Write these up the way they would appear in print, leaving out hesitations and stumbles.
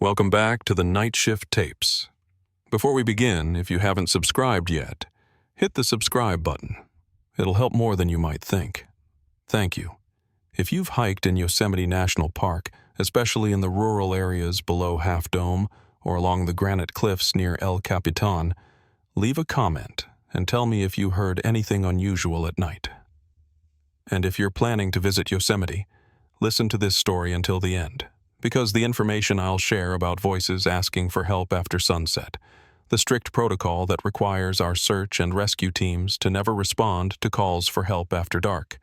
Welcome back to the Night Shift Tapes. Before we begin, if you haven't subscribed yet, hit the subscribe button. It'll help more than you might think. Thank you. If you've hiked in Yosemite National Park, especially in the rural areas below Half Dome or along the granite cliffs near El Capitan, leave a comment and tell me if you heard anything unusual at night. And if you're planning to visit Yosemite, listen to this story until the end, because the information I'll share about voices asking for help after sunset, the strict protocol that requires our search and rescue teams to never respond to calls for help after dark,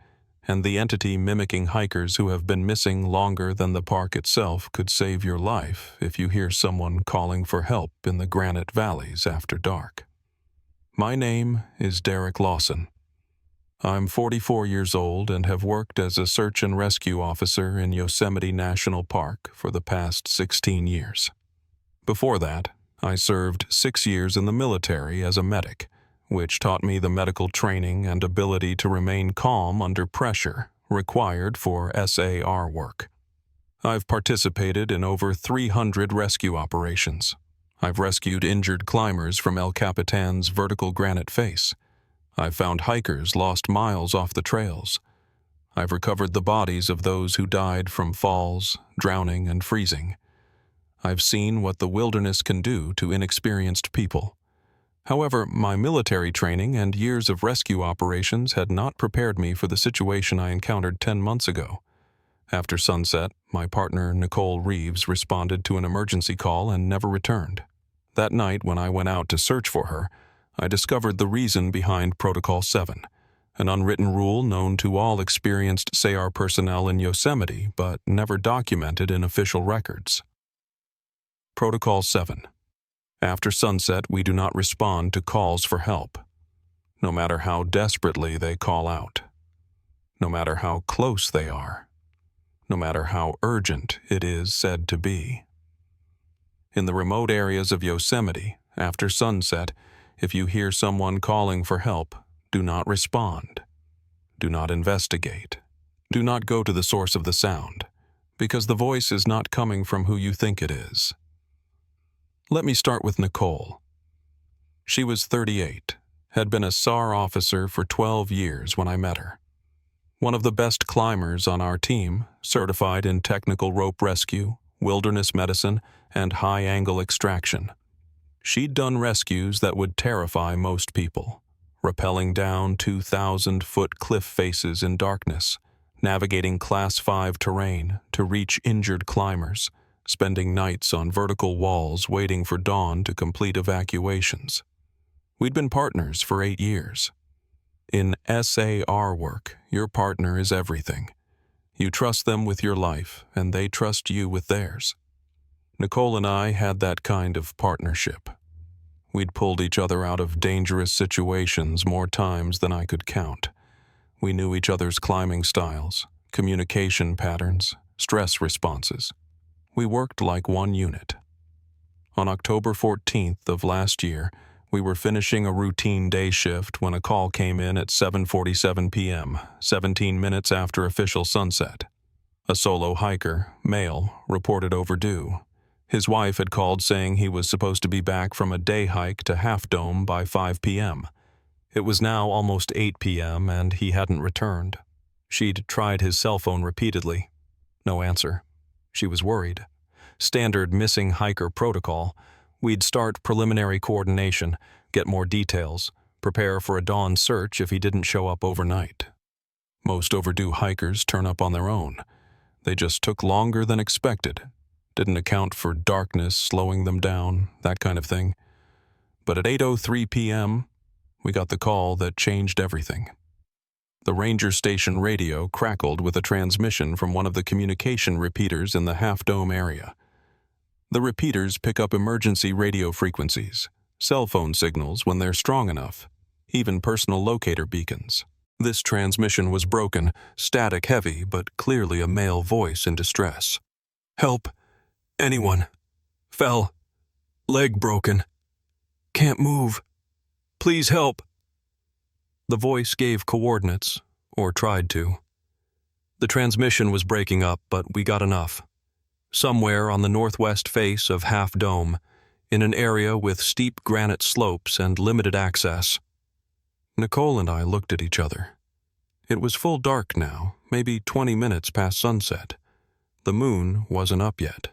and the entity mimicking hikers who have been missing longer than the park itself could save your life if you hear someone calling for help in the granite valleys after dark. My name is Derek Lawson. I'm 44 years old and have worked as a search and rescue officer in Yosemite National Park for the past 16 years. Before that, I served 6 years in the military as a medic, which taught me the medical training and ability to remain calm under pressure required for SAR work. I've participated in over 300 rescue operations. I've rescued injured climbers from El Capitan's vertical granite face. I've found hikers lost miles off the trails. I've recovered the bodies of those who died from falls, drowning, and freezing. I've seen what the wilderness can do to inexperienced people. However, my military training and years of rescue operations had not prepared me for the situation I encountered 10 months ago. After sunset, my partner Nicole Reeves responded to an emergency call and never returned. That night, when I went out to search for her, I discovered the reason behind Protocol 7, an unwritten rule known to all experienced SAR personnel in Yosemite but never documented in official records. Protocol 7. After sunset, we do not respond to calls for help, no matter how desperately they call out, no matter how close they are, no matter how urgent it is said to be. In the remote areas of Yosemite, after sunset, if you hear someone calling for help, do not respond. Do not investigate. Do not go to the source of the sound, because the voice is not coming from who you think it is. Let me start with Nicole. She was 38, had been a SAR officer for 12 years when I met her. One of the best climbers on our team, certified in technical rope rescue, wilderness medicine, and high-angle extraction. She'd done rescues that would terrify most people, rappelling down 2,000-foot cliff faces in darkness, navigating Class 5 terrain to reach injured climbers, spending nights on vertical walls waiting for dawn to complete evacuations. We'd been partners for 8 years. In SAR work, your partner is everything. You trust them with your life, and they trust you with theirs. Nicole and I had that kind of partnership. We'd pulled each other out of dangerous situations more times than I could count. We knew each other's climbing styles, communication patterns, stress responses. We worked like one unit. On October 14th of last year, we were finishing a routine day shift when a call came in at 7:47 p.m., 17 minutes after official sunset. A solo hiker, male, reported overdue. His wife had called saying he was supposed to be back from a day hike to Half Dome by 5 p.m. It was now almost 8 p.m. and he hadn't returned. She'd tried his cell phone repeatedly. No answer. She was worried. Standard missing hiker protocol. We'd start preliminary coordination, get more details, prepare for a dawn search if he didn't show up overnight. Most overdue hikers turn up on their own. They just took longer than expected. Didn't account for darkness slowing them down, that kind of thing. But at 8:03 p.m., we got the call that changed everything. The ranger station radio crackled with a transmission from one of the communication repeaters in the Half Dome area. The repeaters pick up emergency radio frequencies, cell phone signals when they're strong enough, even personal locator beacons. This transmission was broken, static heavy, but clearly a male voice in distress. "Help! Anyone! Fell! Leg broken! Can't move! Please help!" The voice gave coordinates, or tried to. The transmission was breaking up, but we got enough. somewhere on the northwest face of Half Dome, in an area with steep granite slopes and limited access. Nicole and I looked at each other. It was full dark now, maybe 20 minutes past sunset. The moon wasn't up yet.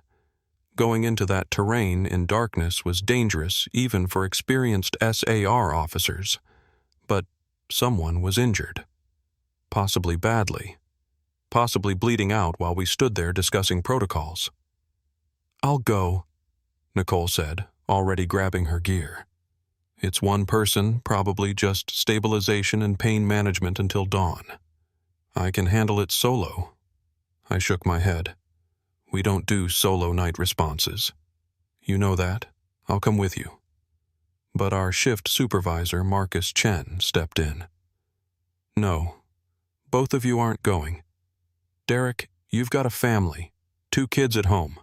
Going into that terrain in darkness was dangerous even for experienced SAR officers. But someone was injured. Possibly badly. Possibly bleeding out while we stood there discussing protocols. "I'll go," Nicole said, already grabbing her gear. "It's one person, probably just stabilization and pain management until dawn. I can handle it solo." I shook my head. "We don't do solo night responses. You know that. I'll come with you." But our shift supervisor, Marcus Chen, stepped in. "No, both of you aren't going. Derek, you've got a family, 2 kids at home.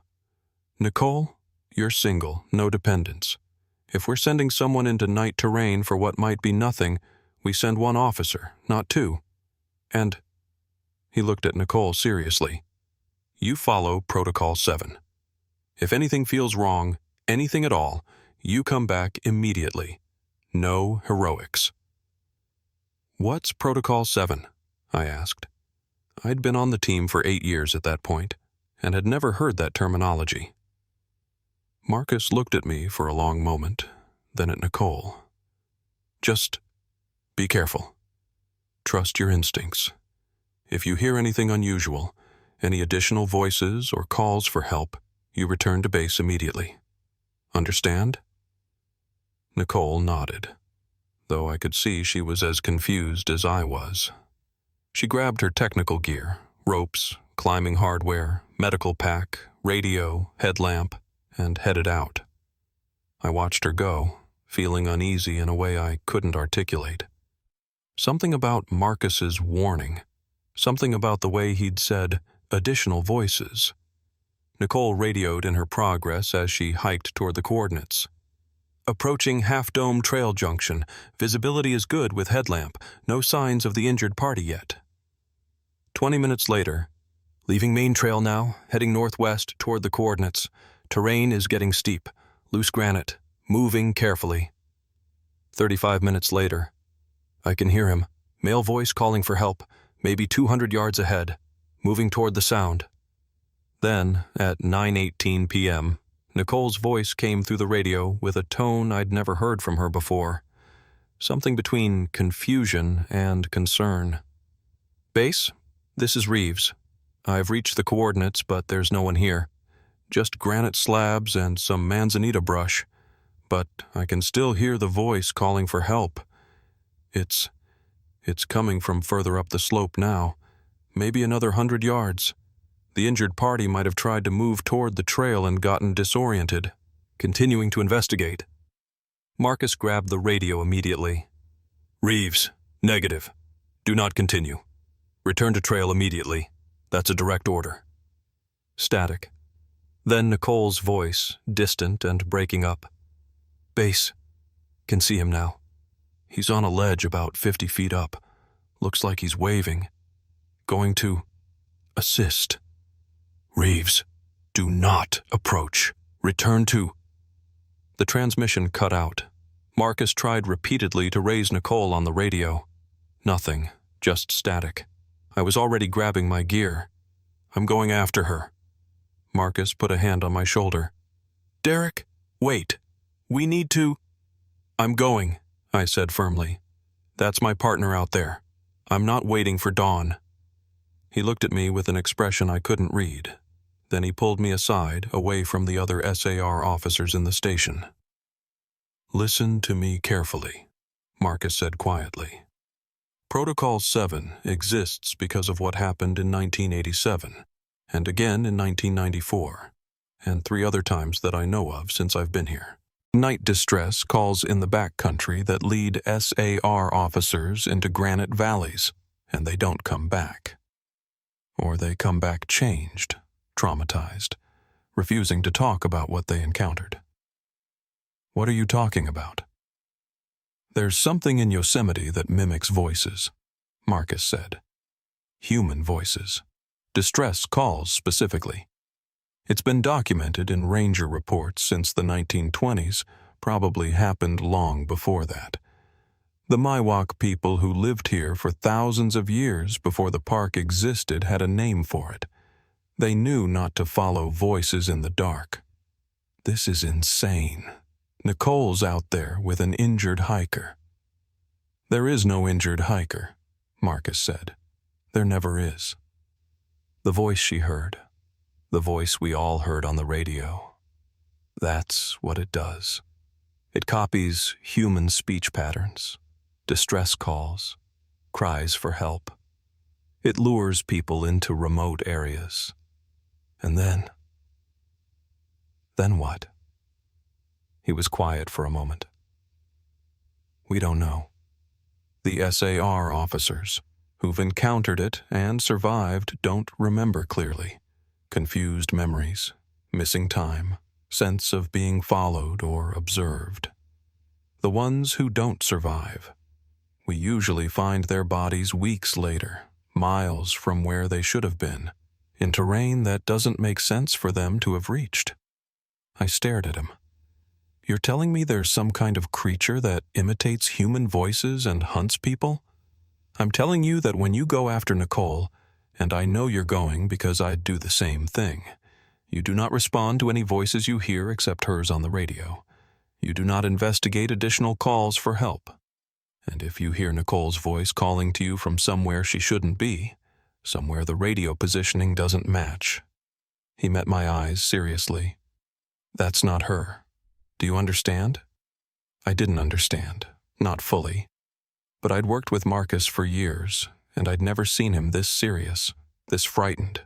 Nicole, you're single, no dependents. If we're sending someone into night terrain for what might be nothing, we send 1 officer, not 2. And," he looked at Nicole seriously, "you follow Protocol 7. If anything feels wrong, anything at all, you come back immediately. No heroics." "What's Protocol 7? I asked. I'd been on the team for 8 years at that point, and had never heard that terminology. Marcus looked at me for a long moment, then at Nicole. "Just be careful. Trust your instincts. If you hear anything unusual, any additional voices or calls for help, you return to base immediately. Understand?" Nicole nodded, though I could see she was as confused as I was. She grabbed her technical gear, ropes, climbing hardware, medical pack, radio, headlamp, and headed out. I watched her go, feeling uneasy in a way I couldn't articulate. Something about Marcus's warning, something about the way he'd said additional voices. Nicole radioed in her progress as she hiked toward the coordinates. "Approaching Half Dome Trail Junction. Visibility is good with headlamp. No signs of the injured party yet." 20 minutes later, "Leaving main trail now, heading northwest toward the coordinates. Terrain is getting steep, loose granite, moving carefully." 35 minutes later, "I can hear him. Male voice calling for help, maybe 200 yards ahead, moving toward the sound." Then, at 9:18 p.m., Nicole's voice came through the radio with a tone I'd never heard from her before. Something between confusion and concern. "Base, this is Reeves. I've reached the coordinates, but there's no one here. Just granite slabs and some manzanita brush. But I can still hear the voice calling for help. It's coming from further up the slope now. Maybe another 100 yards. The injured party might have tried to move toward the trail and gotten disoriented. Continuing to investigate." Marcus grabbed the radio immediately. "Reeves, negative. Do not continue. Return to trail immediately. That's a direct order." Static. Then Nicole's voice, distant and breaking up. "Base. Can see him now. He's on a ledge about 50 feet up. Looks like he's waving. Going to assist. Reeves, do not approach. Return to..." The transmission cut out. Marcus tried repeatedly to raise Nicole on the radio. Nothing, just static. I was already grabbing my gear. "I'm going after her." Marcus put a hand on my shoulder. "Derek, wait. We need to..." "I'm going," I said firmly. "That's my partner out there. I'm not waiting for dawn." He looked at me with an expression I couldn't read. Then he pulled me aside, away from the other SAR officers in the station. "Listen to me carefully," Marcus said quietly. "Protocol 7 exists because of what happened in 1987, and again in 1994, and 3 other times that I know of since I've been here. Night distress calls in the backcountry that lead SAR officers into granite valleys, and they don't come back. Or they come back changed, traumatized, refusing to talk about what they encountered." "What are you talking about?" "There's something in Yosemite that mimics voices," Marcus said. "Human voices. Distress calls specifically. It's been documented in ranger reports since the 1920s, probably happened long before that. The Miwok people who lived here for thousands of years before the park existed had a name for it. They knew not to follow voices in the dark. This is insane. Nicole's out there with an injured hiker. There is no injured hiker, Marcus said. There never is. The voice she heard, the voice we all heard on the radio. That's what it does. It copies human speech patterns, distress calls, cries for help. It lures people into remote areas. And then what? He was quiet for a moment. We don't know. The SAR officers who've encountered it and survived don't remember clearly. Confused memories, missing time, sense of being followed or observed. The ones who don't survive, we usually find their bodies weeks later, miles from where they should have been, in terrain that doesn't make sense for them to have reached. I stared at him. You're telling me there's some kind of creature that imitates human voices and hunts people? I'm telling you that when you go after Nicole, and I know you're going because I'd do the same thing, you do not respond to any voices you hear except hers on the radio. You do not investigate additional calls for help. And if you hear Nicole's voice calling to you from somewhere she shouldn't be, somewhere the radio positioning doesn't match. He met my eyes seriously. That's not her. Do you understand? I didn't understand, not fully. But I'd worked with Marcus for years, and I'd never seen him this serious, this frightened.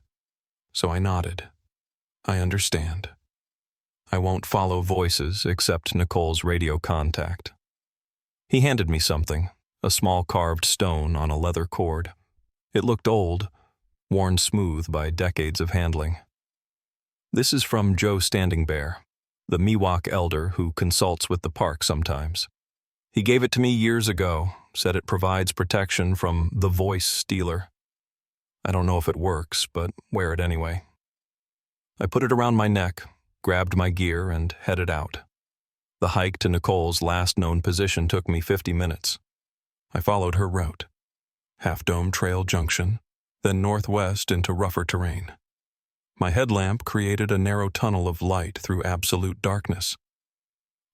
So I nodded. I understand. I won't follow voices except Nicole's radio contact. He handed me something, a small carved stone on a leather cord. It looked old, worn smooth by decades of handling. This is from Joe Standing Bear, the Miwok elder who consults with the park sometimes. He gave it to me years ago, said it provides protection from the voice stealer. I don't know if it works, but wear it anyway. I put it around my neck, grabbed my gear, and headed out. The hike to Nicole's last known position took me 50 minutes. I followed her route. Half Dome Trail Junction, then northwest into rougher terrain. My headlamp created a narrow tunnel of light through absolute darkness.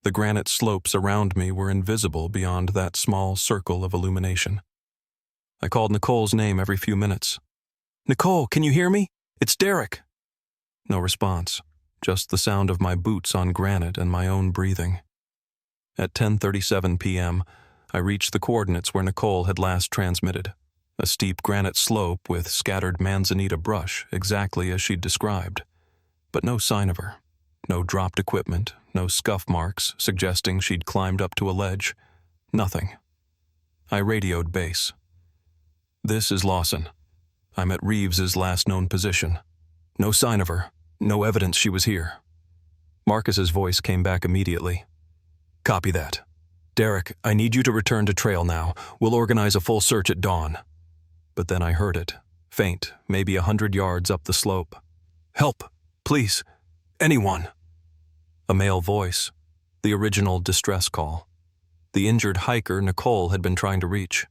The granite slopes around me were invisible beyond that small circle of illumination. I called Nicole's name every few minutes. "Nicole, can you hear me? It's Derek." No response, just the sound of my boots on granite and my own breathing. At 10:37 p.m., I reached the coordinates where Nicole had last transmitted, a steep granite slope with scattered manzanita brush exactly as she'd described, but no sign of her, no dropped equipment, no scuff marks suggesting she'd climbed up to a ledge, nothing. I radioed base. "This is Lawson. I'm at Reeves's last known position. No sign of her, no evidence she was here." Marcus's voice came back immediately. "Copy that. Derek, I need you to return to trail now. We'll organize a full search at dawn." But then I heard it, faint, maybe 100 yards up the slope. "Help, please, anyone." A male voice, the original distress call. The injured hiker Nicole had been trying to reach.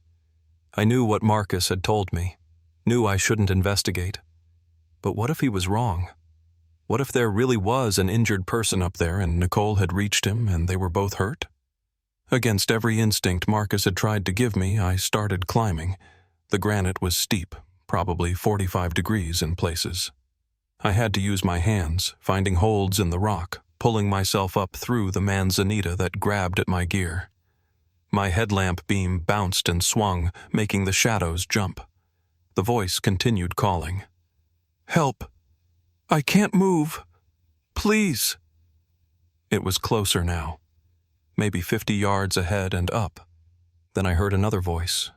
I knew what Marcus had told me, knew I shouldn't investigate. But what if he was wrong? What if there really was an injured person up there and Nicole had reached him and they were both hurt? Against every instinct Marcus had tried to give me, I started climbing. The granite was steep, probably 45 degrees in places. I had to use my hands, finding holds in the rock, pulling myself up through the manzanita that grabbed at my gear. My headlamp beam bounced and swung, making the shadows jump. The voice continued calling. "Help! I can't move! Please!" It was closer now, maybe 50 yards ahead and up. Then I heard another voice.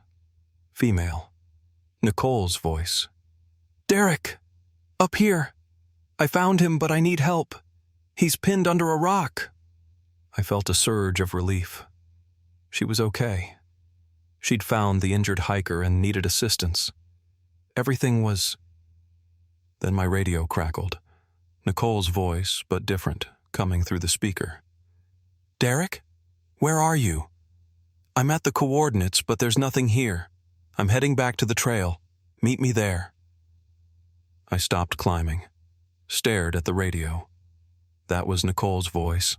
Female. Nicole's voice. "Derek! Up here! I found him, but I need help. He's pinned under a rock." I felt a surge of relief. She was okay. She'd found the injured hiker and needed assistance. Everything was... Then my radio crackled. Nicole's voice, but different, coming through the speaker. "Derek? Where are you? I'm at the coordinates, but there's nothing here. I'm heading back to the trail. Meet me there." I stopped climbing, stared at the radio. That was Nicole's voice.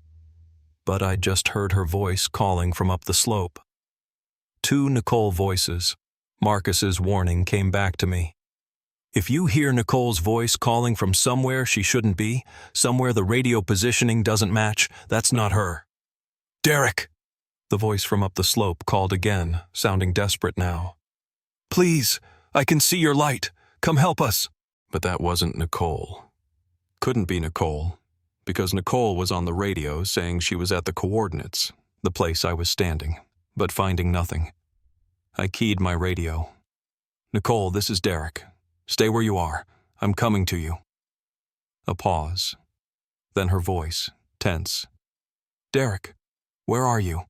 But I'd just heard her voice calling from up the slope. Two Nicole voices. Marcus's warning came back to me. If you hear Nicole's voice calling from somewhere she shouldn't be, somewhere the radio positioning doesn't match, that's not her. "Derek!" The voice from up the slope called again, sounding desperate now. "Please, I can see your light. Come help us." But that wasn't Nicole. Couldn't be Nicole, because Nicole was on the radio saying she was at the coordinates, the place I was standing, but finding nothing. I keyed my radio. "Nicole, this is Derek. Stay where you are. I'm coming to you." A pause. Then her voice, tense. "Derek, where are you?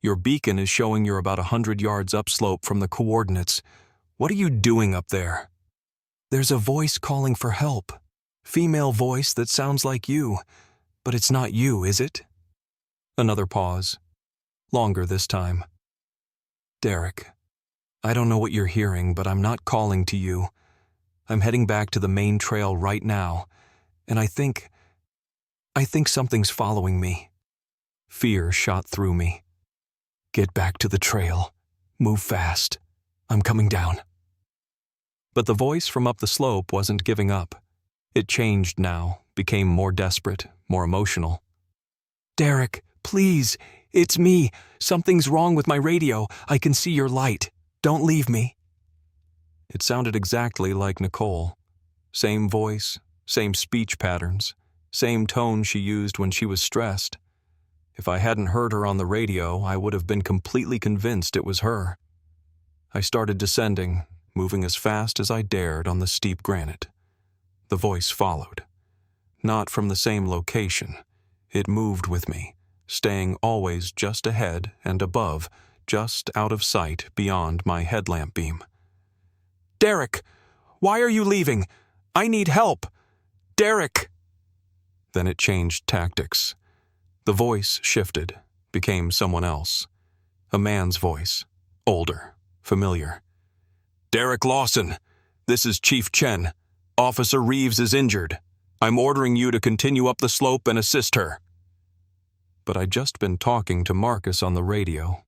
Your beacon is showing you're about 100 yards upslope from the coordinates. What are you doing up there?" "There's a voice calling for help. Female voice that sounds like you. But it's not you, is it?" Another pause. Longer this time. "Derek, I don't know what you're hearing, but I'm not calling to you. I'm heading back to the main trail right now, and I think something's following me." Fear shot through me. "Get back to the trail. Move fast. I'm coming down." But the voice from up the slope wasn't giving up. It changed now, became more desperate, more emotional. "Derek, please, it's me. Something's wrong with my radio. I can see your light. Don't leave me." It sounded exactly like Nicole. Same voice, same speech patterns, same tone she used when she was stressed. If I hadn't heard her on the radio, I would have been completely convinced it was her. I started descending, moving as fast as I dared on the steep granite. The voice followed. Not from the same location. It moved with me, staying always just ahead and above, just out of sight beyond my headlamp beam. "Derek, why are you leaving? I need help! Derek!" Then it changed tactics. The voice shifted, became someone else. A man's voice, older, familiar. "Derek Lawson, this is Chief Chen. Officer Reeves is injured. I'm ordering you to continue up the slope and assist her." But I'd just been talking to Marcus on the radio.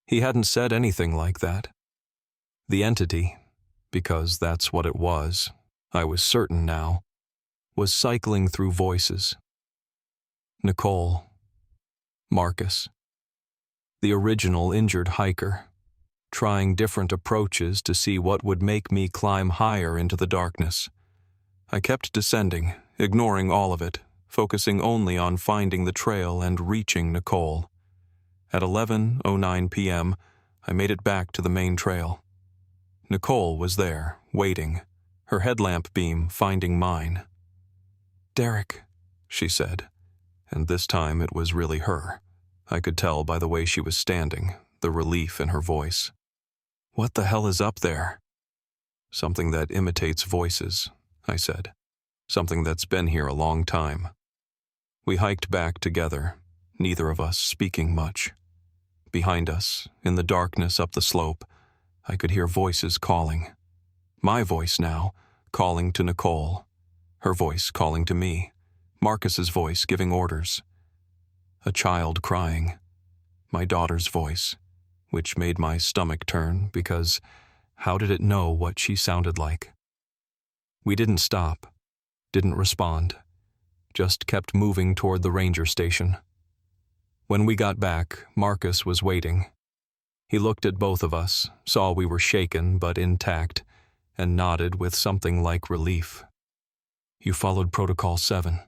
He hadn't said anything like that. The entity, because that's what it was, I was certain now, was cycling through voices. Nicole. Marcus. The original injured hiker, trying different approaches to see what would make me climb higher into the darkness. I kept descending, ignoring all of it, focusing only on finding the trail and reaching Nicole. At 11:09 p.m., I made it back to the main trail. Nicole was there, waiting, her headlamp beam finding mine. "Derek," she said, and this time it was really her. I could tell by the way she was standing, the relief in her voice. "What the hell is up there?" "Something that imitates voices," I said. "Something that's been here a long time." We hiked back together, neither of us speaking much. Behind us, in the darkness up the slope, I could hear voices calling. My voice now, calling to Nicole. Her voice calling to me. Marcus's voice giving orders. A child crying. My daughter's voice, which made my stomach turn because how did it know what she sounded like? We didn't stop, didn't respond, just kept moving toward the ranger station. When we got back, Marcus was waiting. He looked at both of us, saw we were shaken but intact, and nodded with something like relief. "You followed Protocol 7,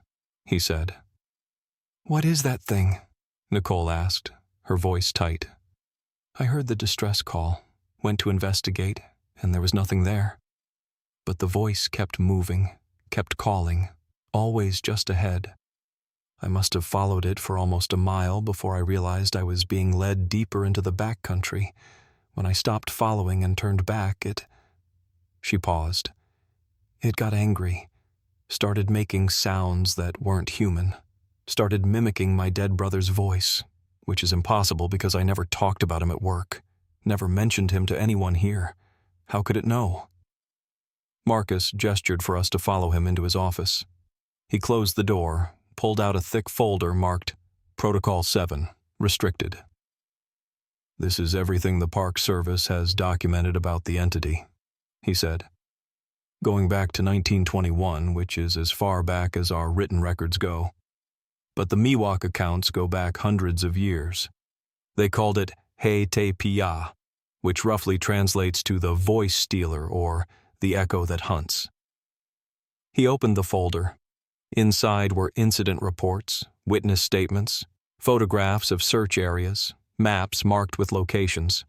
he said. "What is that thing?" Nicole asked, her voice tight. "I heard the distress call, went to investigate, and there was nothing there. But the voice kept moving, kept calling, always just ahead. I must have followed it for almost a mile before I realized I was being led deeper into the backcountry. When I stopped following and turned back, She paused. "It got angry. Started making sounds that weren't human. Started mimicking my dead brother's voice, which is impossible because I never talked about him at work, never mentioned him to anyone here. How could it know? Marcus gestured for us to follow him into his office. He closed the door, pulled out a thick folder marked Protocol 7, Restricted. "This is everything the Park Service has documented about the entity," he said. "Going back to 1921, which is as far back as our written records go. But the Miwok accounts go back hundreds of years. They called it He Te Pia, which roughly translates to the voice stealer or the echo that hunts." He opened the folder. Inside were incident reports, witness statements, photographs of search areas, maps marked with locations.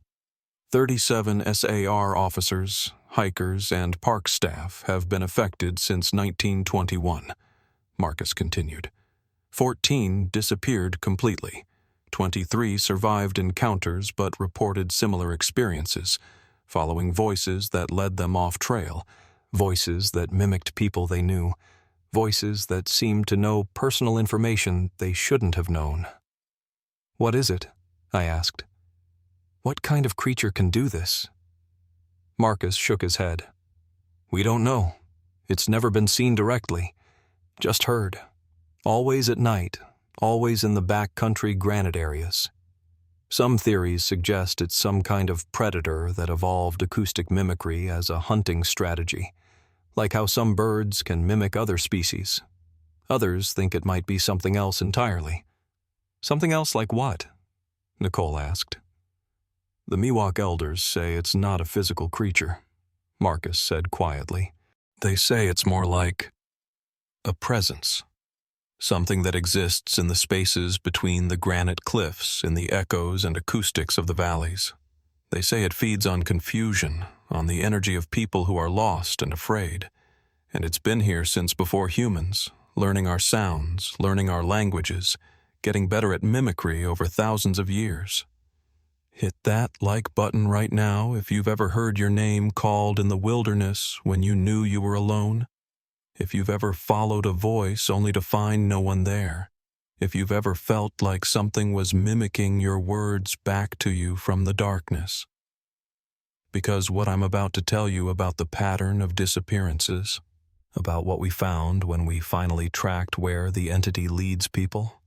37 SAR officers, hikers, and park staff have been affected since 1921, Marcus continued. 14 disappeared completely. 23 survived encounters but reported similar experiences, following voices that led them off trail, voices that mimicked people they knew, voices that seemed to know personal information they shouldn't have known. "What is it?" I asked. "What kind of creature can do this?" Marcus shook his head. "We don't know. It's never been seen directly. Just heard. Always at night, always in the backcountry granite areas. Some theories suggest it's some kind of predator that evolved acoustic mimicry as a hunting strategy, like how some birds can mimic other species. Others think it might be something else entirely." "Something else like what?" Nicole asked. "The Miwok elders say it's not a physical creature," Marcus said quietly. "They say it's more like a presence. Something that exists in the spaces between the granite cliffs, in the echoes and acoustics of the valleys. They say it feeds on confusion, on the energy of people who are lost and afraid. And it's been here since before humans, learning our sounds, learning our languages, getting better at mimicry over thousands of years. Hit that like button right now if you've ever heard your name called in the wilderness when you knew you were alone. If you've ever followed a voice only to find no one there. If you've ever felt like something was mimicking your words back to you from the darkness. Because what I'm about to tell you about the pattern of disappearances, about what we found when we finally tracked where the entity leads people,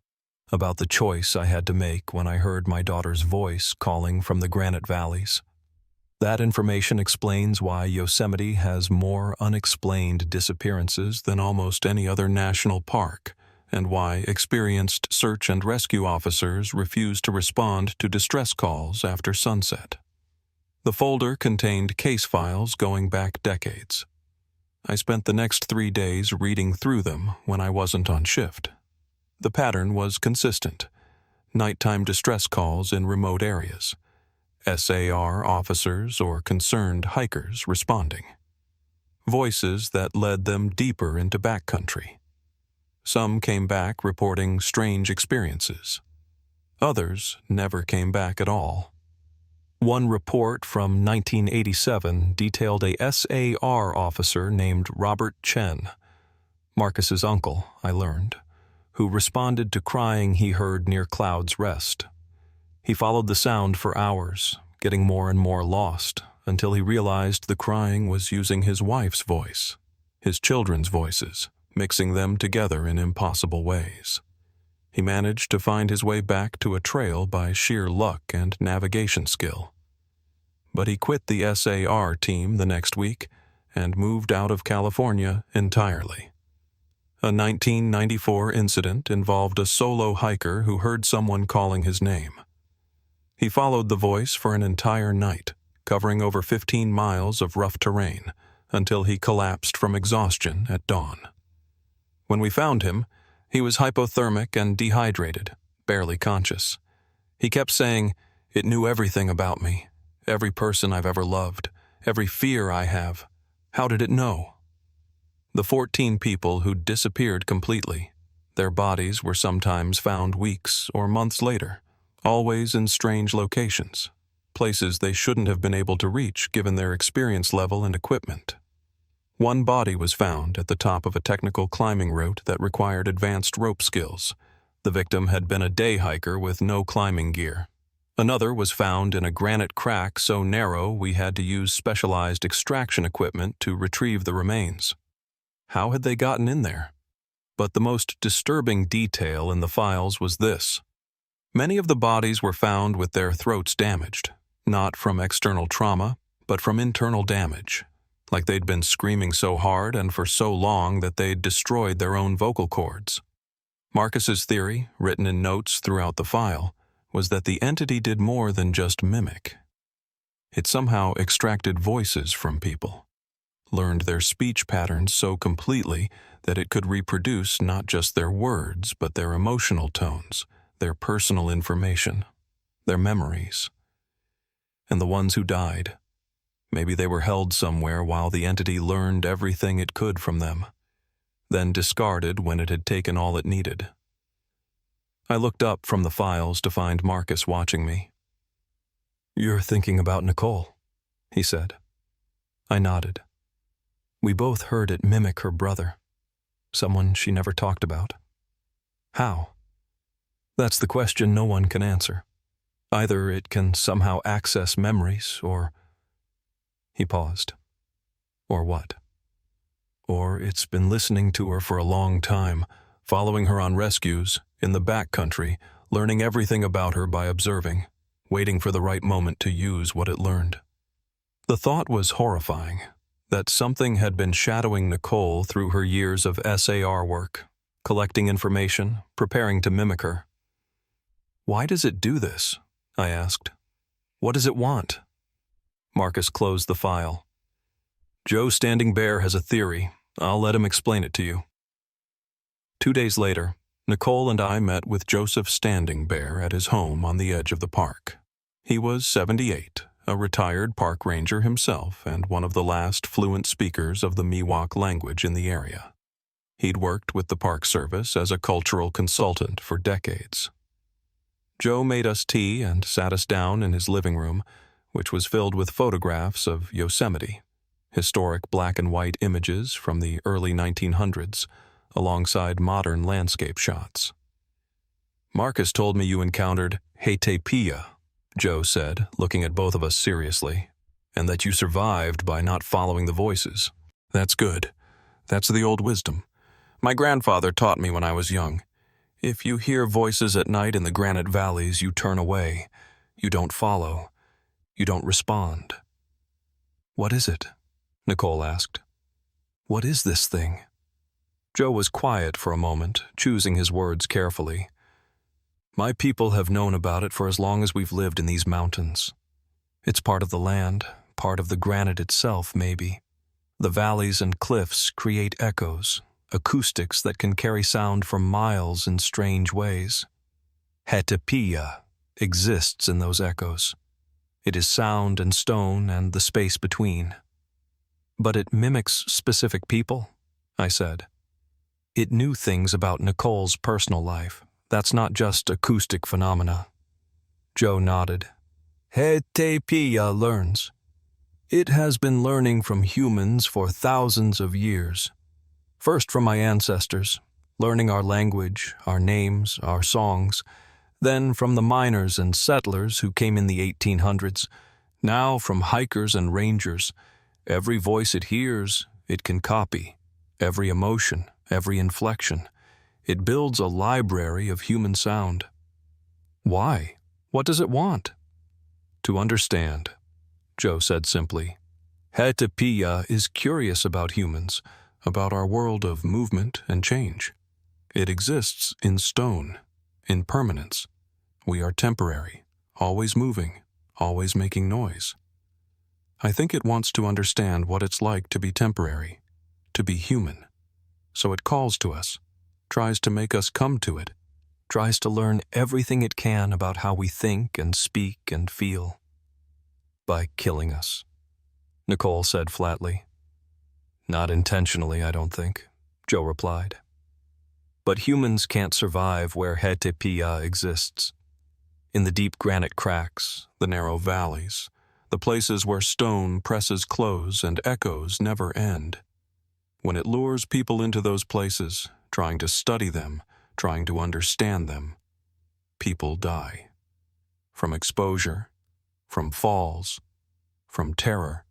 about the choice I had to make when I heard my daughter's voice calling from the granite valleys. That information explains why Yosemite has more unexplained disappearances than almost any other national park, and why experienced search and rescue officers refuse to respond to distress calls after sunset. The folder contained case files going back decades. I spent the next 3 days reading through them when I wasn't on shift. The pattern was consistent. Nighttime distress calls in remote areas. SAR officers or concerned hikers responding. Voices that led them deeper into backcountry. Some came back reporting strange experiences. Others never came back at all. One report from 1987 detailed a SAR officer named Robert Chen, Marcus's uncle, I learned, who responded to crying he heard near Cloud's Rest. He followed the sound for hours, getting more and more lost, until he realized the crying was using his wife's voice, his children's voices, mixing them together in impossible ways. He managed to find his way back to a trail by sheer luck and navigation skill. But he quit the SAR team the next week and moved out of California entirely. A 1994 incident involved a solo hiker who heard someone calling his name. He followed the voice for an entire night, covering over 15 miles of rough terrain, until he collapsed from exhaustion at dawn. When we found him, he was hypothermic and dehydrated, barely conscious. He kept saying, "It knew everything about me, every person I've ever loved, every fear I have. How did it know?" The 14 people who disappeared completely, their bodies were sometimes found weeks or months later, always in strange locations, places they shouldn't have been able to reach given their experience level and equipment. One body was found at the top of a technical climbing route that required advanced rope skills. The victim had been a day hiker with no climbing gear. Another was found in a granite crack so narrow we had to use specialized extraction equipment to retrieve the remains. How had they gotten in there? But the most disturbing detail in the files was this. Many of the bodies were found with their throats damaged, not from external trauma, but from internal damage, like they'd been screaming so hard and for so long that they'd destroyed their own vocal cords. Marcus's theory, written in notes throughout the file, was that the entity did more than just mimic. It somehow extracted voices from people, learned their speech patterns so completely that it could reproduce not just their words, but their emotional tones, their personal information, their memories. And the ones who died, maybe they were held somewhere while the entity learned everything it could from them, then discarded when it had taken all it needed. I looked up from the files to find Marcus watching me. "You're thinking about Nicole," he said. I nodded. We both heard it mimic her brother, someone she never talked about. How? That's the question no one can answer. Either it can somehow access memories, or... He paused. Or what? Or it's been listening to her for a long time, following her on rescues, in the backcountry, learning everything about her by observing, waiting for the right moment to use what it learned. The thought was horrifying, that something had been shadowing Nicole through her years of SAR work, collecting information, preparing to mimic her. "Why does it do this?" I asked. "What does it want?" Marcus closed the file. "Joe Standing Bear has a theory. I'll let him explain it to you." 2 days later, Nicole and I met with Joseph Standing Bear at his home on the edge of the park. He was 78, a retired park ranger himself and one of the last fluent speakers of the Miwok language in the area. He'd worked with the Park Service as a cultural consultant for decades. Joe made us tea and sat us down in his living room, which was filled with photographs of Yosemite, historic black and white images from the early 1900s, alongside modern landscape shots. "Marcus told me you encountered Hetepia," Joe said, looking at both of us seriously, "and that you survived by not following the voices. That's good. That's the old wisdom. My grandfather taught me when I was young. If you hear voices at night in the granite valleys, you turn away. You don't follow. You don't respond." "What is it?" Nicole asked. "What is this thing?" Joe was quiet for a moment, choosing his words carefully. "My people have known about it for as long as we've lived in these mountains. It's part of the land, part of the granite itself, maybe. The valleys and cliffs create echoes, acoustics that can carry sound for miles in strange ways. Hetepia exists in those echoes. It is sound and stone and the space between." "But it mimics specific people," I said. "It knew things about Nicole's personal life. That's not just acoustic phenomena." Joe nodded. "Hetepia learns. It has been learning from humans for thousands of years. First from my ancestors, learning our language, our names, our songs, then from the miners and settlers who came in the 1800s, now from hikers and rangers. Every voice it hears, it can copy. Every emotion, every inflection. It builds a library of human sound." "Why? What does it want?" "To understand," Joe said simply. "Hetepia is curious about humans, about our world of movement and change. It exists in stone, in permanence. We are temporary, always moving, always making noise. I think it wants to understand what it's like to be temporary, to be human. So it calls to us, tries to make us come to it, tries to learn everything it can about how we think and speak and feel." "By killing us," Nicole said flatly. "Not intentionally, I don't think," Joe replied. "But humans can't survive where Hetepia exists. In the deep granite cracks, the narrow valleys, the places where stone presses close and echoes never end. When it lures people into those places, trying to study them, trying to understand them, people die. From exposure, from falls, from terror.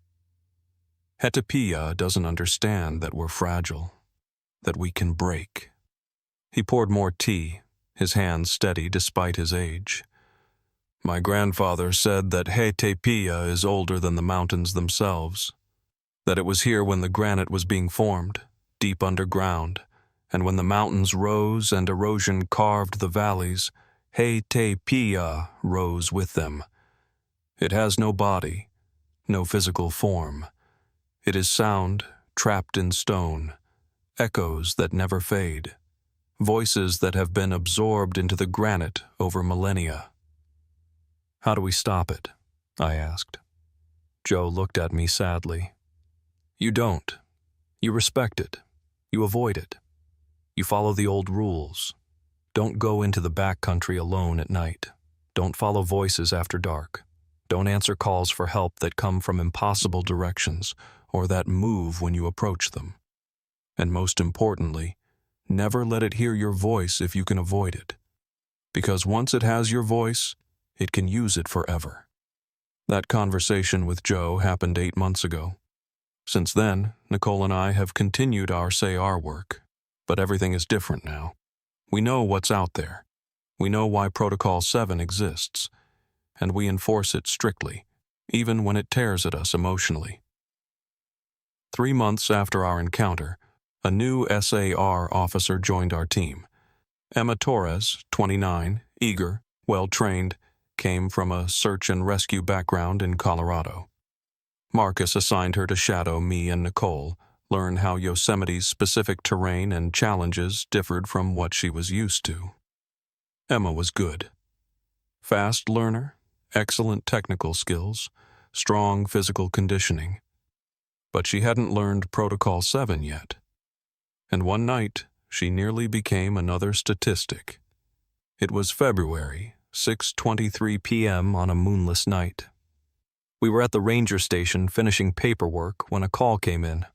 Hetepia doesn't understand that we're fragile, that we can break. He poured more tea, his hands steady despite his age. My grandfather said that Hetepia is older than the mountains themselves, that it was here when the granite was being formed, deep underground, and when the mountains rose and erosion carved the valleys, Hetepia rose with them. It has no body, no physical form. It is sound trapped in stone, echoes that never fade, voices that have been absorbed into the granite over millennia. How do we stop it? I asked. Joe looked at me sadly. You don't. You respect it. You avoid it. You follow the old rules. Don't go into the backcountry alone at night. Don't follow voices after dark. Don't answer calls for help that come from impossible directions or that move when you approach them. And most importantly, never let it hear your voice if you can avoid it. Because once it has your voice, it can use it forever. That conversation with Joe happened 8 months ago. Since then, Nicole and I have continued our say our work, but everything is different now. We know what's out there. We know why Protocol 7 exists, and we enforce it strictly, even when it tears at us emotionally. 3 months after our encounter, a new SAR officer joined our team. Emma Torres, 29, eager, well-trained, came from a search and rescue background in Colorado. Marcus assigned her to shadow me and Nicole, learn how Yosemite's specific terrain and challenges differed from what she was used to. Emma was good. Fast learner, excellent technical skills, strong physical conditioning. But she hadn't learned Protocol 7 yet. And one night, she nearly became another statistic. It was February, 6:23 p.m. on a moonless night. We were at the ranger station finishing paperwork when a call came in.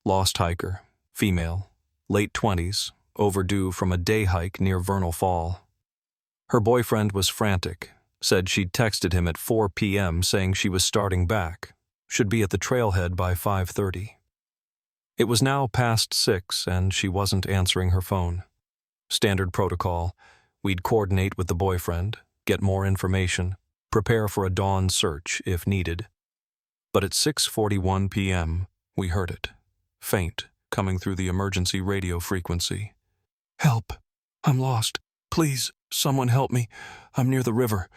Lost hiker, female, late 20s, overdue from a day hike near Vernal Fall. Her boyfriend was frantic, said she'd texted him at 4 p.m. saying she was starting back, should be at the trailhead by 5:30. It was now past 6 and she wasn't answering her phone. Standard protocol, we'd coordinate with the boyfriend, get more information, prepare for a dawn search if needed. But at 6:41 p.m., we heard it, faint, coming through the emergency radio frequency. Help! I'm lost. Please, someone help me. I'm near the river.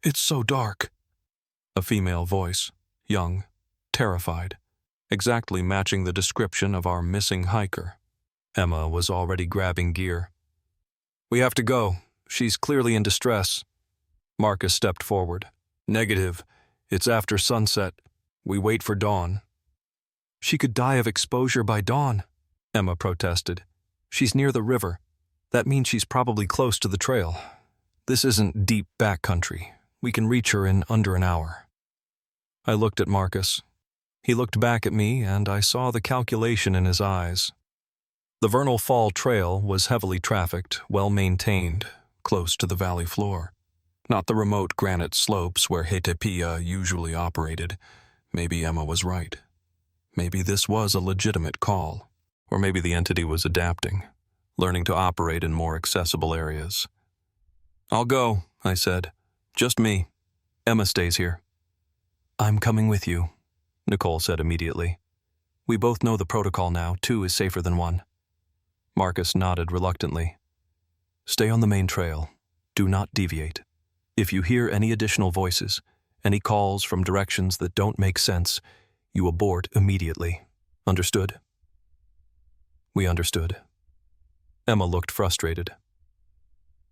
It's so dark. A female voice, young, terrified, exactly matching the description of our missing hiker. Emma was already grabbing gear. We have to go. She's clearly in distress. Marcus stepped forward. Negative. It's after sunset. We wait for dawn. She could die of exposure by dawn, Emma protested. She's near the river. That means she's probably close to the trail. This isn't deep backcountry. We can reach her in under an hour. I looked at Marcus. He looked back at me, and I saw the calculation in his eyes. The Vernal Fall Trail was heavily trafficked, well-maintained, close to the valley floor. Not the remote granite slopes where Hetepia usually operated. Maybe Emma was right. Maybe this was a legitimate call. Or maybe the entity was adapting, learning to operate in more accessible areas. I'll go, I said. Just me. Emma stays here. I'm coming with you, Nicole said immediately. We both know the protocol now. 2 is safer than 1. Marcus nodded reluctantly. Stay on the main trail. Do not deviate. If you hear any additional voices, any calls from directions that don't make sense, you abort immediately. Understood? We understood. Emma looked frustrated.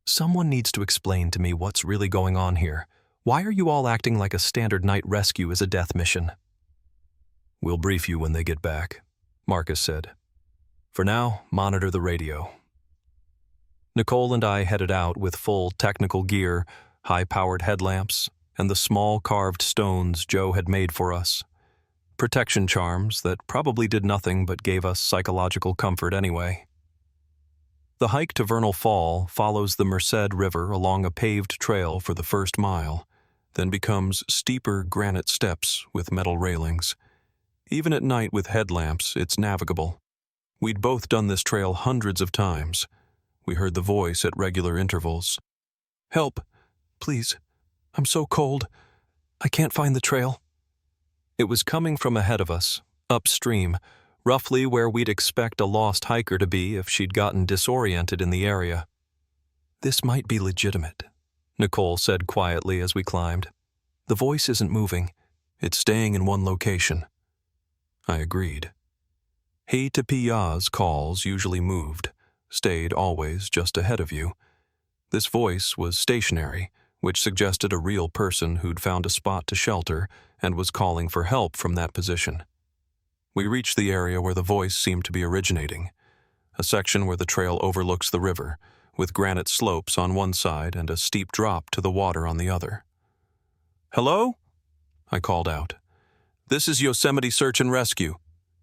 Someone needs to explain to me what's really going on here. Why are you all acting like a standard night rescue is a death mission? We'll brief you when they get back, Marcus said. For now, monitor the radio. Nicole and I headed out with full technical gear, high-powered headlamps, and the small carved stones Joe had made for us. Protection charms that probably did nothing but gave us psychological comfort anyway. The hike to Vernal Fall follows the Merced River along a paved trail for the first mile, then becomes steeper granite steps with metal railings. Even at night with headlamps, it's navigable. We'd both done this trail hundreds of times. We heard the voice at regular intervals. "Help, please. I'm so cold. I can't find the trail." It was coming from ahead of us, upstream, roughly where we'd expect a lost hiker to be if she'd gotten disoriented in the area. "This might be legitimate," Nicole said quietly as we climbed. "The voice isn't moving. It's staying in one location." I agreed. He to Piya's calls usually moved, stayed always just ahead of you. This voice was stationary, which suggested a real person who'd found a spot to shelter and was calling for help from that position. We reached the area where the voice seemed to be originating, a section where the trail overlooks the river, with granite slopes on one side and a steep drop to the water on the other. "Hello?" I called out. "This is Yosemite Search and Rescue.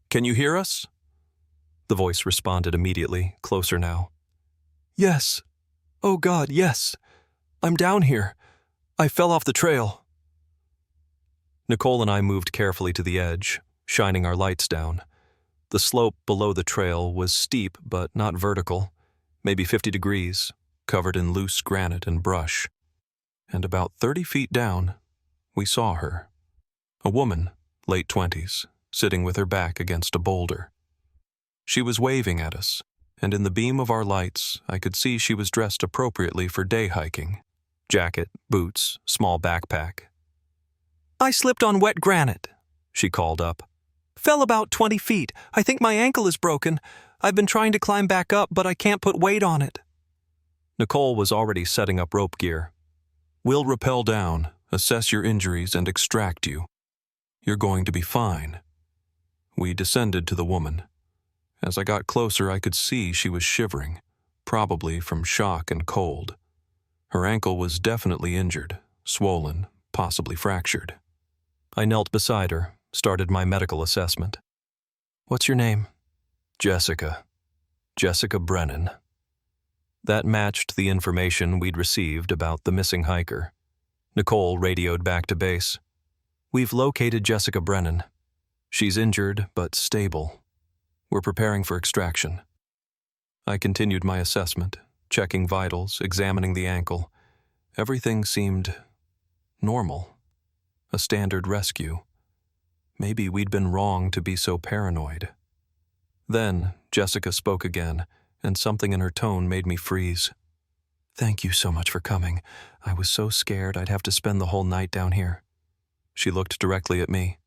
Can you hear us?" The voice responded immediately, closer now. "Yes. Oh God, yes. I'm down here. I fell off the trail." Nicole and I moved carefully to the edge, shining our lights down. The slope below the trail was steep but not vertical, maybe 50 degrees, covered in loose granite and brush. And about 30 feet down, we saw her. A woman, late 20s, sitting with her back against a boulder. She was waving at us, and in the beam of our lights, I could see she was dressed appropriately for day hiking. Jacket, boots, small backpack. "I slipped on wet granite," she called up. "Fell about 20 feet. I think my ankle is broken. I've been trying to climb back up, but I can't put weight on it." Nicole was already setting up rope gear. "We'll rappel down, assess your injuries, and extract you. You're going to be fine." We descended to the woman. As I got closer, I could see she was shivering, probably from shock and cold. Her ankle was definitely injured, swollen, possibly fractured. I knelt beside her, started my medical assessment. "What's your name?" "Jessica. Jessica Brennan." That matched the information we'd received about the missing hiker. Nicole radioed back to base. "We've located Jessica Brennan. She's injured but stable. We're preparing for extraction." I continued my assessment, checking vitals, examining the ankle. Everything seemed normal. A standard rescue. Maybe we'd been wrong to be so paranoid. Then Jessica spoke again, and something in her tone made me freeze. "Thank you so much for coming. I was so scared I'd have to spend the whole night down here." She looked directly at me.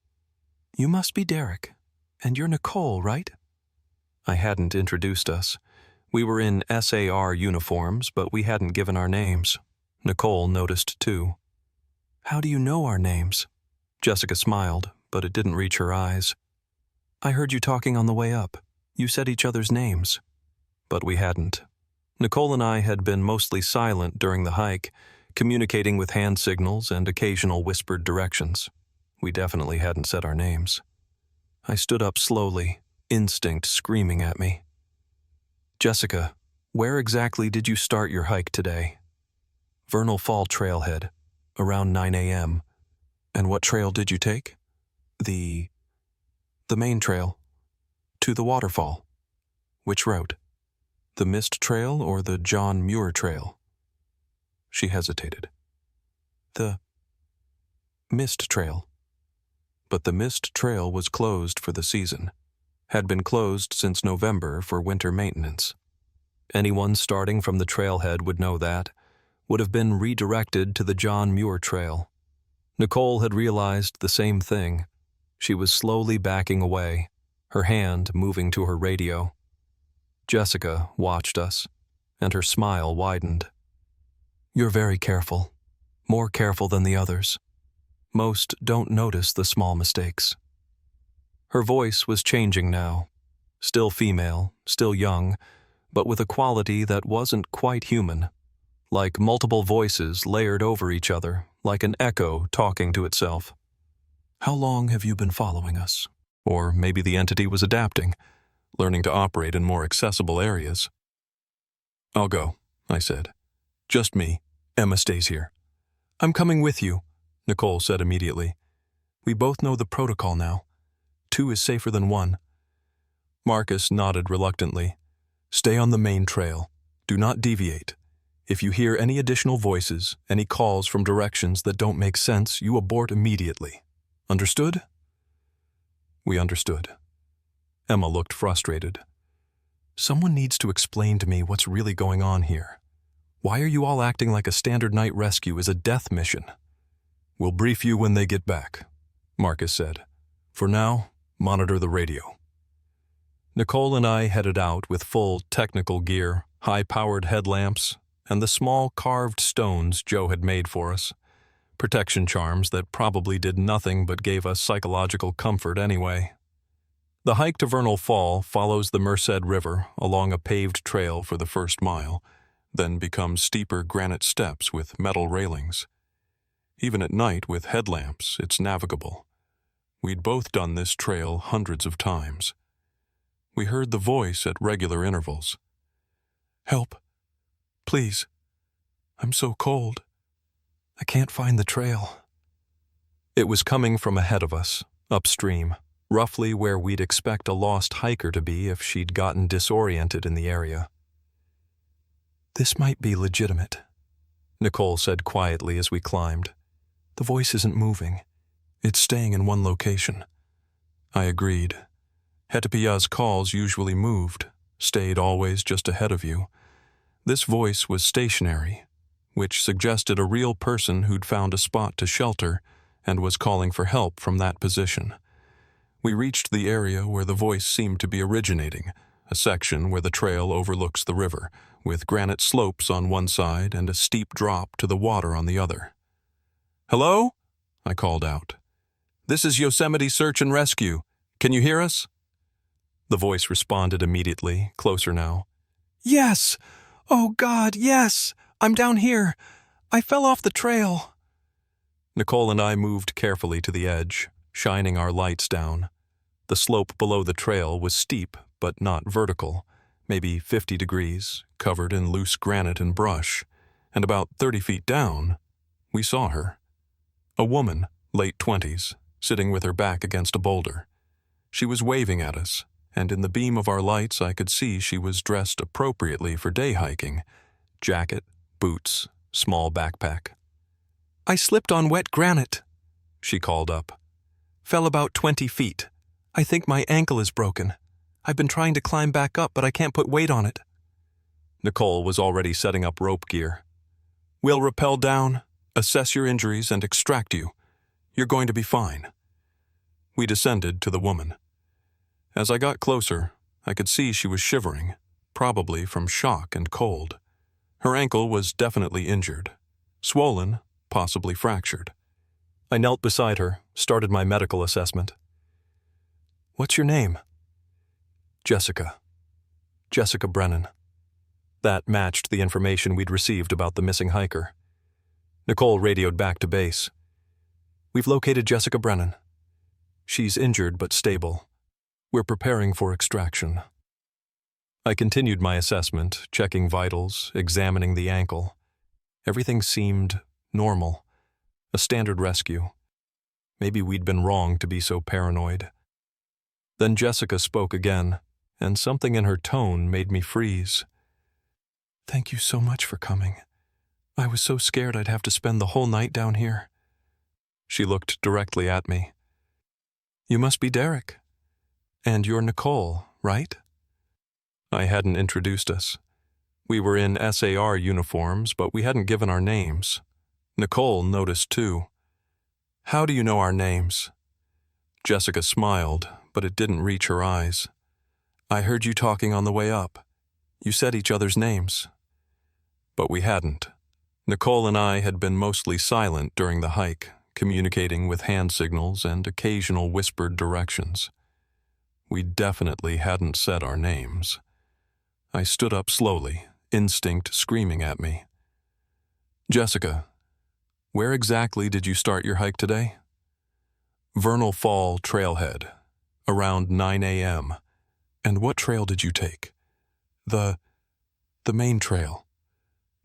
"You must be Derek, and you're Nicole, right?" I hadn't introduced us. We were in SAR uniforms, but we hadn't given our names. Nicole noticed too. "How do you know our names?" Jessica smiled, but it didn't reach her eyes. "I heard you talking on the way up. You said each other's names." But we hadn't. Nicole and I had been mostly silent during the hike, communicating with hand signals and occasional whispered directions. We definitely hadn't said our names. I stood up slowly, instinct screaming at me. "Jessica, where exactly did you start your hike today?" "Vernal Fall trailhead, around 9 a.m. "And what trail did you take?" The main trail. To the waterfall." "Which route? The Mist Trail or the John Muir Trail?" She hesitated. "The Mist Trail." But the Mist Trail was closed for the season. Had been closed since November for winter maintenance. Anyone starting from the trailhead would know that, would have been redirected to the John Muir Trail. Nicole had realized the same thing. She was slowly backing away, her hand moving to her radio. Jessica watched us, and her smile widened. "You're very careful, more careful than the others. Most don't notice the small mistakes." Her voice was changing now. Still female, still young, but with a quality that wasn't quite human. Like multiple voices layered over each other, like an echo talking to itself. How long have you been following us? Or maybe the entity was adapting, learning to operate in more accessible areas. I'll go, I said. Just me. Emma stays here. I'm coming with you, Nicole said immediately. We both know the protocol now. 2 is safer than 1. Marcus nodded reluctantly. Stay on the main trail. Do not deviate. If you hear any additional voices, any calls from directions that don't make sense, you abort immediately. Understood? We understood. Emma looked frustrated. Someone needs to explain to me what's really going on here. Why are you all acting like a standard night rescue is a death mission? We'll brief you when they get back, Marcus said. For now, monitor the radio. Nicole and I headed out with full technical gear, high-powered headlamps, and the small carved stones Joe had made for us. Protection charms that probably did nothing but gave us psychological comfort anyway. The hike to Vernal Fall follows the Merced River along a paved trail for the first mile, then becomes steeper granite steps with metal railings. Even at night with headlamps, it's navigable. We'd both done this trail hundreds of times. We heard the voice at regular intervals. Help. Please. I'm so cold. I can't find the trail. It was coming from ahead of us, upstream, roughly where we'd expect a lost hiker to be if she'd gotten disoriented in the area. This might be legitimate, Nicole said quietly as we climbed. The voice isn't moving. It's staying in one location. I agreed. Hetapia's calls usually moved, stayed always just ahead of you. This voice was stationary, which suggested a real person who'd found a spot to shelter and was calling for help from that position. We reached the area where the voice seemed to be originating, a section where the trail overlooks the river, with granite slopes on one side and a steep drop to the water on the other. Hello? I called out. This is Yosemite Search and Rescue. Can you hear us? The voice responded immediately, closer now. Yes! Oh God, yes! I'm down here. I fell off the trail. Nicole and I moved carefully to the edge, shining our lights down. The slope below the trail was steep, but not vertical, maybe 50 degrees, covered in loose granite and brush, and about 30 feet down, we saw her. A woman, late 20s, sitting with her back against a boulder. She was waving at us, and in the beam of our lights I could see she was dressed appropriately for day hiking. Jacket, boots, small backpack. I slipped on wet granite, she called up. Fell about 20 feet. I think my ankle is broken. I've been trying to climb back up, but I can't put weight on it. Nicole was already setting up rope gear. We'll rappel down, assess your injuries, and extract you. You're going to be fine. We descended to the woman. As I got closer, I could see she was shivering, probably from shock and cold. Her ankle was definitely injured, swollen, possibly fractured. I knelt beside her, started my medical assessment. What's your name? Jessica. Jessica Brennan. That matched the information we'd received about the missing hiker. Nicole radioed back to base. We've located Jessica Brennan. She's injured but stable. We're preparing for extraction. I continued my assessment, checking vitals, examining the ankle. Everything seemed normal. A standard rescue. Maybe we'd been wrong to be so paranoid. Then Jessica spoke again, and something in her tone made me freeze. Thank you so much for coming. I was so scared I'd have to spend the whole night down here. She looked directly at me. You must be Derek. And you're Nicole, right? I hadn't introduced us. We were in SAR uniforms, but we hadn't given our names. Nicole noticed too. How do you know our names? Jessica smiled, but it didn't reach her eyes. I heard you talking on the way up. You said each other's names. But we hadn't. Nicole and I had been mostly silent during the hike, communicating with hand signals and occasional whispered directions. We definitely hadn't said our names. I stood up slowly, instinct screaming at me. Jessica, where exactly did you start your hike today? Vernal Fall Trailhead, around 9 a.m. And what trail did you take? The main trail.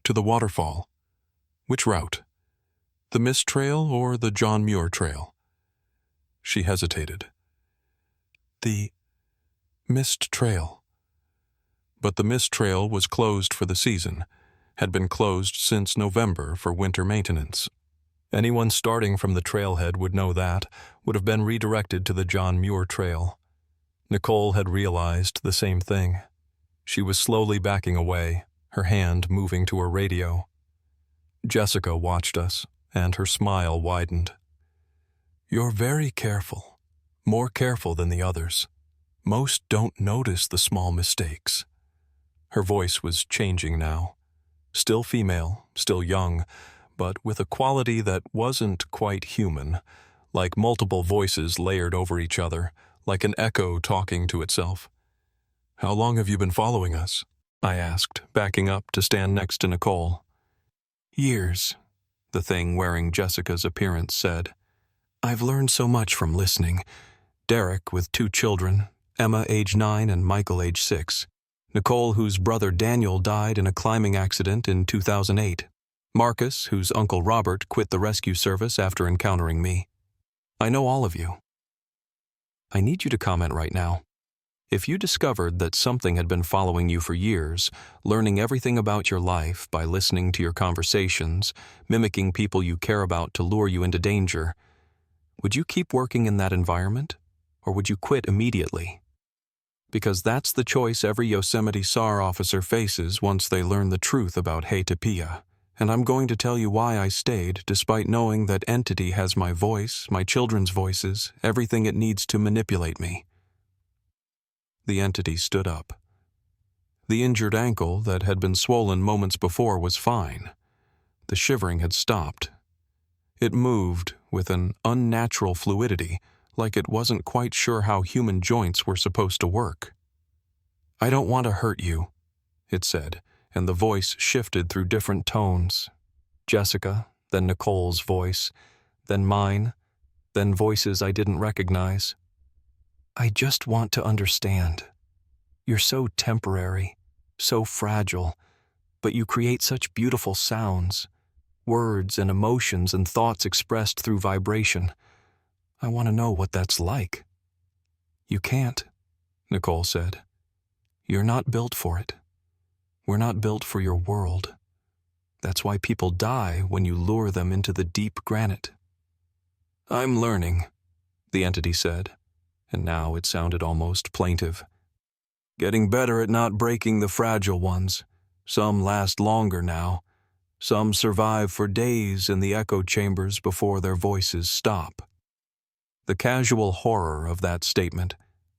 To the waterfall. Which route? The Mist Trail or the John Muir Trail? She hesitated. The Mist Trail. But the Mist Trail was closed for the season, had been closed since November for winter maintenance. Anyone starting from the trailhead would know that, would have been redirected to the John Muir Trail. Nicole had realized the same thing. She was slowly backing away, her hand moving to her radio. Jessica watched us, and her smile widened. You're very careful, more careful than the others. Most don't notice the small mistakes. Her voice was changing now. Still female, still young, but with a quality that wasn't quite human, like multiple voices layered over each other, like an echo talking to itself. How long have you been following us? I asked, backing up to stand next to Nicole. Years, the thing wearing Jessica's appearance said. I've learned so much from listening. Derek with 2 children, Emma age 9 and Michael age 6. Nicole, whose brother Daniel died in a climbing accident in 2008. Marcus, whose uncle Robert quit the rescue service after encountering me. I know all of you. I need you to comment right now. If you discovered that something had been following you for years, learning everything about your life by listening to your conversations, mimicking people you care about to lure you into danger, would you keep working in that environment, or would you quit immediately? Because that's the choice every Yosemite SAR officer faces once they learn the truth about Haytapia. And I'm going to tell you why I stayed, despite knowing that entity has my voice, my children's voices, everything it needs to manipulate me. The entity stood up. The injured ankle that had been swollen moments before was fine. The shivering had stopped. It moved with an unnatural fluidity, like it wasn't quite sure how human joints were supposed to work. I don't want to hurt you, it said, and the voice shifted through different tones. Jessica, then Nicole's voice, then mine, then voices I didn't recognize. I just want to understand. You're so temporary, so fragile, but you create such beautiful sounds, words and emotions and thoughts expressed through vibration. I want to know what that's like. You can't, Nicole said. You're not built for it. We're not built for your world. That's why people die when you lure them into the deep granite. I'm learning, the entity said, and now it sounded almost plaintive. Getting better at not breaking the fragile ones. Some last longer now. Some survive for days in the echo chambers before their voices stop. The casual horror of that statement,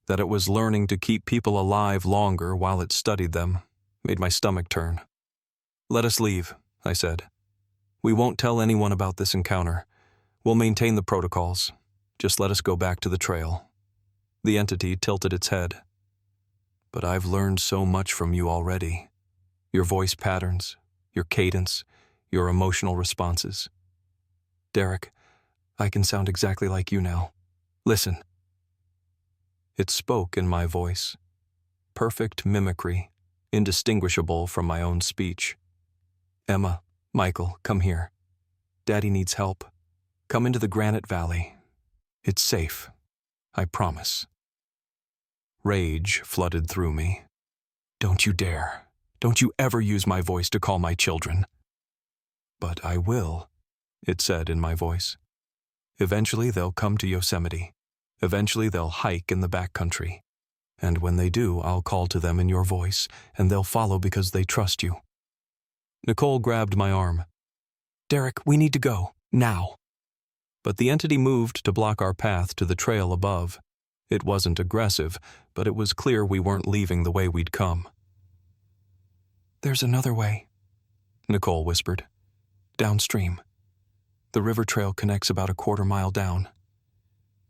that it was learning to keep people alive longer while it studied them, made my stomach turn. Let us leave, I said. We won't tell anyone about this encounter. We'll maintain the protocols. Just let us go back to the trail. The entity tilted its head. But I've learned so much from you already. Your voice patterns, your cadence, your emotional responses. Derek, I can sound exactly like you now. Listen. It spoke in my voice. Perfect mimicry, indistinguishable from my own speech. Emma, Michael, come here. Daddy needs help. Come into the Granite Valley. It's safe. I promise. Rage flooded through me. Don't you dare. Don't you ever use my voice to call my children. But I will, it said in my voice. Eventually they'll come to Yosemite. Eventually they'll hike in the backcountry. And when they do, I'll call to them in your voice, and they'll follow because they trust you. Nicole grabbed my arm. Derek, we need to go, now. But the entity moved to block our path to the trail above. It wasn't aggressive, but it was clear we weren't leaving the way we'd come. There's another way, Nicole whispered. Downstream. The river trail connects about a quarter-mile down.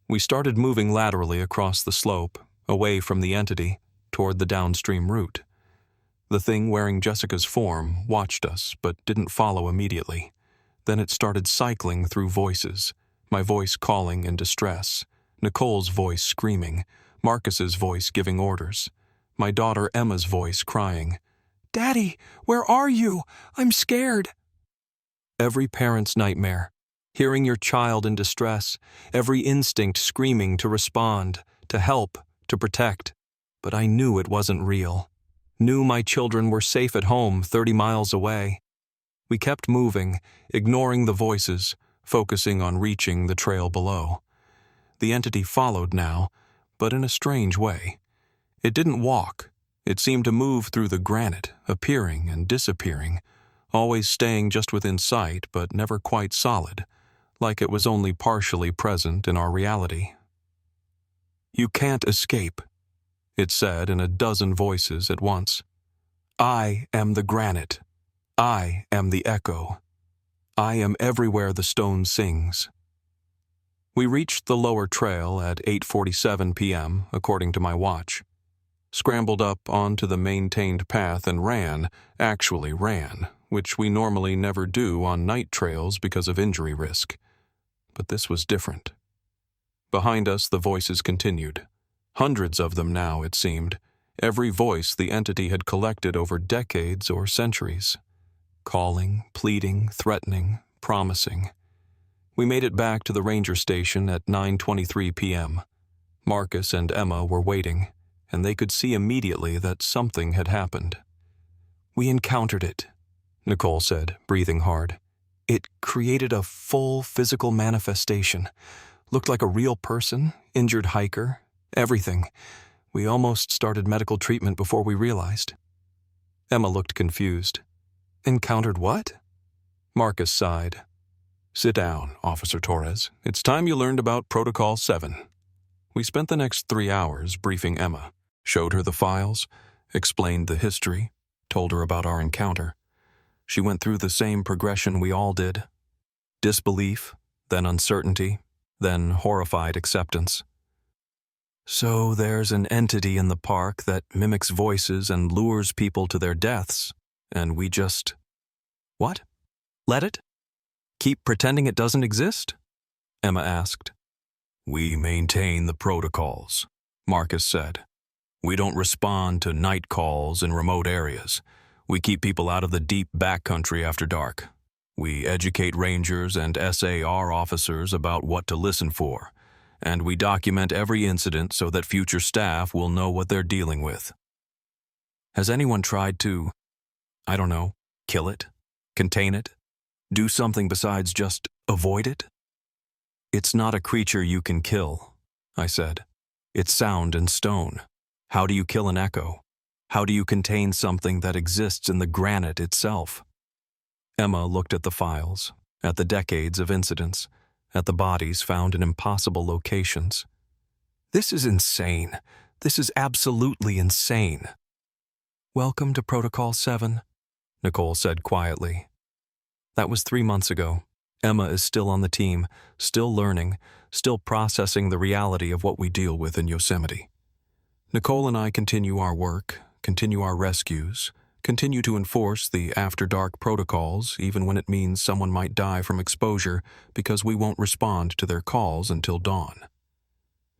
We started moving laterally across the slope, away from the entity, toward the downstream route. The thing wearing Jessica's form watched us, but didn't follow immediately. Then it started cycling through voices, my voice calling in distress, Nicole's voice screaming, Marcus's voice giving orders, my daughter Emma's voice crying, "Daddy, where are you? I'm scared." Every parent's nightmare, hearing your child in distress, every instinct screaming to respond, to help, to protect. But I knew it wasn't real. Knew my children were safe at home 30 miles away. We kept moving, ignoring the voices, focusing on reaching the trail below. The entity followed now, but in a strange way. It didn't walk. It seemed to move through the granite, appearing and disappearing, always staying just within sight but never quite solid, like it was only partially present in our reality. "You can't escape," it said in a dozen voices at once. "I am the granite. I am the echo. I am everywhere the stone sings." We reached the lower trail at 8:47 p.m., according to my watch. Scrambled up onto the maintained path and actually ran, which we normally never do on night trails because of injury risk. But this was different. Behind us, the voices continued. Hundreds of them now, it seemed. Every voice the entity had collected over decades or centuries. Calling, pleading, threatening, promising. We made it back to the ranger station at 9:23 p.m. Marcus and Emma were waiting, and they could see immediately that something had happened. "We encountered it," Nicole said, breathing hard. "It created a full physical manifestation. Looked like a real person, injured hiker, everything. We almost started medical treatment before we realized." Emma looked confused. "Encountered what?" Marcus sighed. "Sit down, Officer Torres. It's time you learned about Protocol 7. We spent the next 3 hours briefing Emma, showed her the files, explained the history, told her about our encounter. She went through the same progression we all did. Disbelief, then uncertainty, then horrified acceptance. "So there's an entity in the park that mimics voices and lures people to their deaths, and we just... What? Let it? Keep pretending it doesn't exist?" Emma asked. "We maintain the protocols," Marcus said. "We don't respond to night calls in remote areas. We keep people out of the deep backcountry after dark. We educate rangers and SAR officers about what to listen for, and we document every incident so that future staff will know what they're dealing with." "Has anyone tried to, I don't know, kill it? Contain it? Do something besides just avoid it?" "It's not a creature you can kill," I said. "It's sound and stone. How do you kill an echo? How do you contain something that exists in the granite itself?" Emma looked at the files, at the decades of incidents, at the bodies found in impossible locations. "This is insane. This is absolutely insane." "Welcome to Protocol 7, Nicole said quietly. That was 3 months ago. Emma is still on the team, still learning, still processing the reality of what we deal with in Yosemite. Nicole and I continue our work, continue our rescues, continue to enforce the after-dark protocols even when it means someone might die from exposure because we won't respond to their calls until dawn.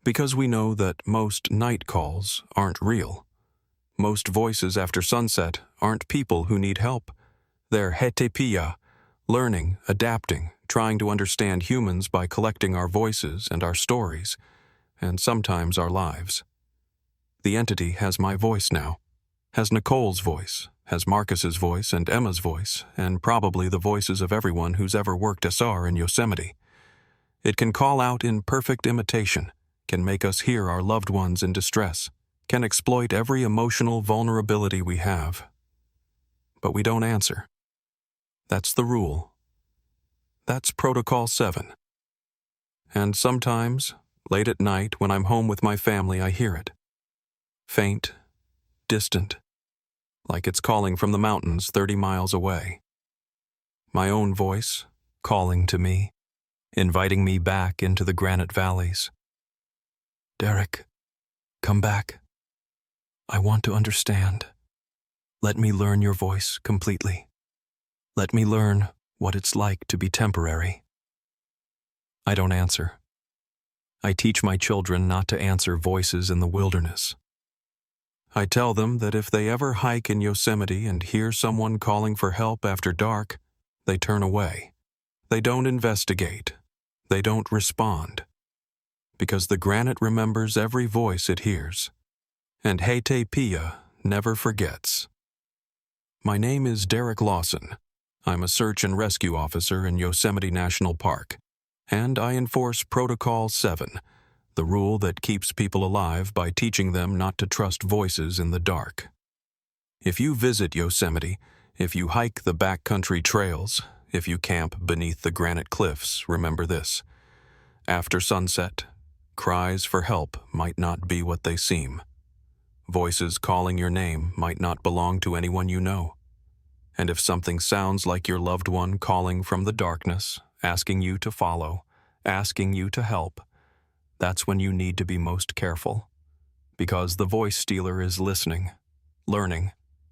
Because we know that most night calls aren't real. Most voices after sunset aren't people who need help. They're hetepia, learning, adapting, trying to understand humans by collecting our voices and our stories, and sometimes our lives. The entity has my voice now, has Nicole's voice, has Marcus's voice and Emma's voice, and probably the voices of everyone who's ever worked SR in Yosemite. It can call out in perfect imitation, can make us hear our loved ones in distress, can exploit every emotional vulnerability we have. But we don't answer. That's the rule. That's Protocol 7. And sometimes, late at night when I'm home with my family, I hear it. Faint, distant, like it's calling from the mountains 30 miles away. My own voice, calling to me, inviting me back into the granite valleys. "Derek, come back. I want to understand. Let me learn your voice completely. Let me learn what it's like to be temporary." I don't answer. I teach my children not to answer voices in the wilderness. I tell them that if they ever hike in Yosemite and hear someone calling for help after dark, they turn away. They don't investigate. They don't respond. Because the granite remembers every voice it hears. And Hete Pia never forgets. My name is Derek Lawson. I'm a search and rescue officer in Yosemite National Park, and I enforce Protocol 7, the rule that keeps people alive by teaching them not to trust voices in the dark. If you visit Yosemite, if you hike the backcountry trails, if you camp beneath the granite cliffs, remember this. After sunset, cries for help might not be what they seem. Voices calling your name might not belong to anyone you know. And if something sounds like your loved one calling from the darkness, asking you to follow, asking you to help, that's when you need to be most careful. Because the voice stealer is listening, learning,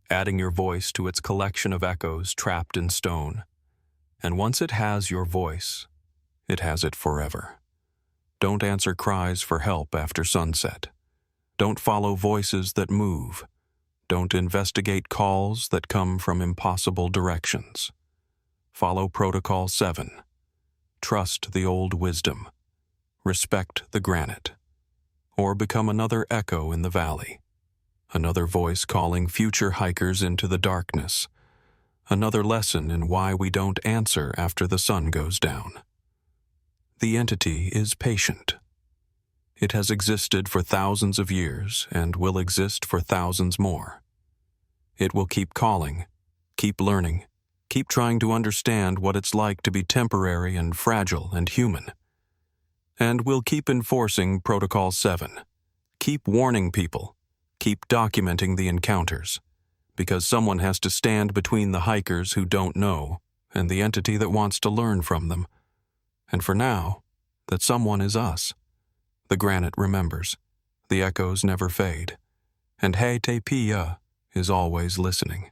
adding your voice to its collection of echoes trapped in stone. And once it has your voice, it has it forever. Don't answer cries for help after sunset. Don't follow voices that move. Don't investigate calls that come from impossible directions. Follow Protocol 7. Trust the old wisdom. Respect the granite. Or become another echo in the valley. Another voice calling future hikers into the darkness. Another lesson in why we don't answer after the sun goes down. The entity is patient. It has existed for thousands of years and will exist for thousands more. It will keep calling, keep learning, keep trying to understand what it's like to be temporary and fragile and human. And we'll keep enforcing Protocol 7. Keep warning people, keep documenting the encounters, because someone has to stand between the hikers who don't know and the entity that wants to learn from them. And for now, that someone is us. The granite remembers, the echoes never fade, and Hete Pia is always listening.